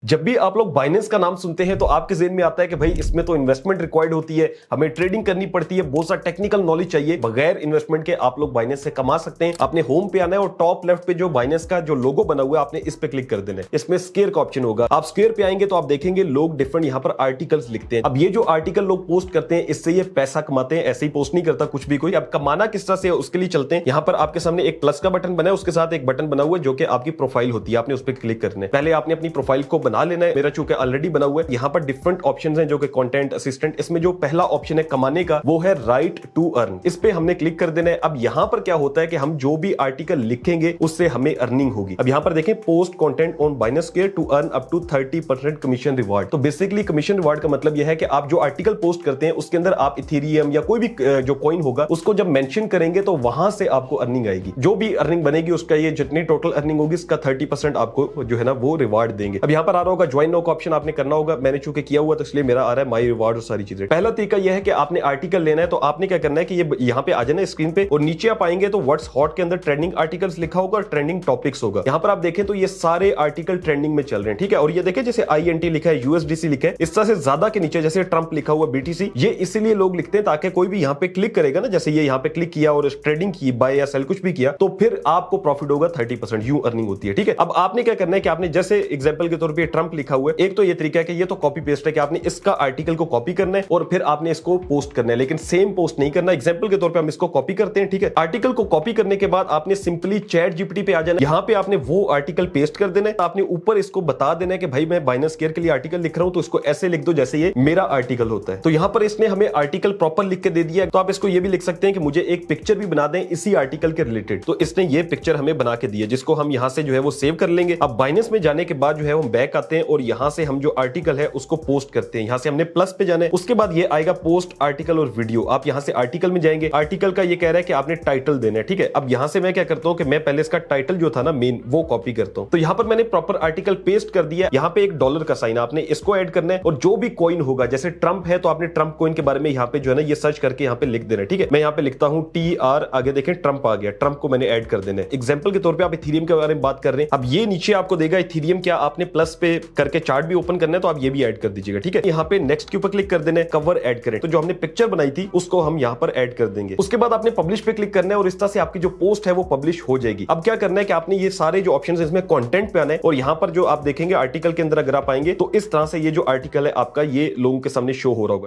जब भी आप लोग बाइनेंस का नाम सुनते हैं तो आपके ज़हन में आता है कि भाई इसमें तो इन्वेस्टमेंट रिक्वायर्ड होती है, हमें ट्रेडिंग करनी पड़ती है, बहुत सारा टेक्निकल नॉलेज चाहिए। बगैर इन्वेस्टमेंट के आप लोग बाइनेंस से कमा सकते हैं। आपने होम पे आना है और टॉप लेफ्ट पे जो बाइनेंस का जो लोगो बना हुआ है आपने इस पे क्लिक कर देना है। इसमें स्क्वायर का ऑप्शन होगा। आप स्क्वायर पे आएंगे तो आप देखेंगे लोग डिफरेंट यहाँ पर आर्टिकल्स लिखते हैं। अब ये जो आर्टिकल लोग पोस्ट करते हैं इससे ये पैसा कमाते हैं, ऐसे ही पोस्ट नहीं करता कुछ भी कोई। अब कमाना किस तरह से उसके लिए चलते हैं। यहाँ पर आपके सामने एक प्लस का बटन बना है, उसके साथ एक बटन बना हुआ है जो कि आपकी प्रोफाइल होती है, आपने उस पर क्लिक करना है। पहले आपने अपनी प्रोफाइल को बना लेना है। मेरा चूंकि ऑलरेडी बना हुआ है। यहाँ पर डिफरेंट ऑप्शंस हैं जो कि कंटेंट असिस्टेंट। इसमें जो पहला ऑप्शन है कमाने का वो है राइट टू अर्न। इस पे हमने क्लिक कर देना है। अब यहाँ पर क्या होता है कि हम जो भी आर्टिकल लिखेंगे उससे हमें अर्निंग होगी। अब यहाँ पर देखें post content on Binance square to earn up to 30% commission reward. तो बेसिकली कमीशन रिवार्ड का मतलब यह है कि आप जो आर्टिकल पोस्ट करते हैं उसके अंदर आप इथेरियम या कोई भी जो कॉइन होगा उसको जब मेंशन करेंगे तो वहां से आपको अर्निंग आएगी। जो भी अर्निंग बनेगी उसका ये जितनी टोटल अर्निंग होगी इसका 30% आपको जो है ना वो रिवार्ड देंगे। अब यहाँ पर आ रहा होगा ज्वाइन नाउ का ऑप्शन आपने करना होगा। मैंने चूंकि किया हुआ तो इसलिए मेरा आ रहा है माई रिवार्ड और सारी चीजें। पहला तरीका यह है कि आपने आर्टिकल लेना है तो आपने क्या करना है कि ये यहाँ पे आ जाना है स्क्रीन पे और नीचे आप आएंगे तो व्हाट्स हॉट के अंदर ट्रेंडिंग आर्टिकल्स लिखा होगा और ट्रेंडिंग टॉपिक्स होगा। यहाँ पर आप देखें तो ये सारे आर्टिकल ट्रेंडिंग में चल रहे हैं, ठीक है। और ये देखें जैसे INT लिखा है, USDC लिखा है, इस तरह से ज्यादा के नीचे जैसे ट्रंप लिखा हुआ BTC, ये इसीलिए लोग लिखते हैं ताकि कोई भी यहाँ पे क्लिक करेगा ना, जैसे ये यहाँ पे क्लिक किया और ट्रेडिंग की बाय या सेल कुछ भी किया तो फिर आपको प्रॉफिट होगा 30%, यूं अर्निंग होती है, ठीक है। अब आपने क्या करना है कि आपने जैसे एग्जांपल के तौर पे ट्रंप लिखा हुआ है, एक तो ये तरीका है कि ये तो कॉपी पेस्ट है कि आपने इसका आर्टिकल को कॉपी करना है और फिर आपने इसको पोस्ट करना है, लेकिन सेम पोस्ट नहीं करना। एग्जांपल के तौर पे हम इसको कॉपी करते हैं, ठीक है। आर्टिकल को कॉपी करने के बाद आपने सिंपली चैट जीपीटी पे आ जाना है। यहाँ पे आपने वो आर्टिकल पेस्ट कर देना है। आपने ऊपर इसको बता देना है कि भाई मैं बाइनेंस स्क्वायर के लिए आर्टिकल लिख रहा हूं तो इसको ऐसे लिख दो जैसे ये मेरा आर्टिकल होता है। तो यहाँ पर इसने हमें आर्टिकल प्रॉपर लिख के दे दिया है। तो आप इसको ये भी लिख सकते हैं कि मुझे एक पिक्चर भी बना दें इसी आर्टिकल के रिलेटेड। तो इसने ये पिक्चर हमें बना के दी है जिसको हम यहाँ से जो है वो सेव कर लेंगे। अब बाइनेंस में जाने के बाद जो है हम बैक आते हैं और यहाँ से हम जो आर्टिकल है उसको पोस्ट करते हैं। यहाँ से हमने प्लस पे जाना है, उसके बाद ये आएगा पोस्ट आर्टिकल और वीडियो। आप यहाँ से आर्टिकल में जाएंगे, आर्टिकल का ये कह रहा है कि आपने टाइटल देना है, ठीक है। अब यहाँ से मैं क्या करता हूँ कि मैं पहले इसका टाइटल जो था ना मेन वो कॉपी करता हूँ। तो यहाँ पर मैंने प्रॉपर आर्टिकल पेस्ट कर दिया। यहाँ पे एक डॉलर का साइन आपने इसको ऐड करना है और जो भी कॉइन होगा जैसे ट्रंप है तो आपने ट्रंप कॉइन के बारे में यहाँ पे जो है ना ये सर्च करके यहाँ पे लिख देना है, ठीक है। मैं यहाँ पे लिखता हूँ TR, आगे देखें ट्रंप आ गया, ट्रंप को मैंने ऐड कर देना है। एग्जांपल के तौर पे आप इथेरियम के बारे में बात कर रहे हैं। अब ये नीचे आपको देगा इथेरियम, क्या आपने प्लस पे करके चार्ट भी ओपन करना है तो आप ये भी ऐड कर दीजिएगा, ठीक है। यहाँ पे नेक्स्ट के ऊपर क्लिक कर देना है, कवर ऐड करें। तो जो हमने पिक्चर बनाई थी उसको हम यहाँ पर ऐड कर देंगे। उसके बाद आपने पब्लिश पे क्लिक करना है और इस तरह से आपकी जो पोस्ट है वो पब्लिश हो जाएगी। अब क्या करना है कि आपने ये सारे जो ऑप्शन है इसमें कंटेंट पे आना है और यहाँ पर जो आप देखेंगे आर्टिकल के अंदर अगर आप आएंगे तो इस तरह से ये जो आर्टिकल है आपका ये लोगों के सामने शो हो रहा होगा।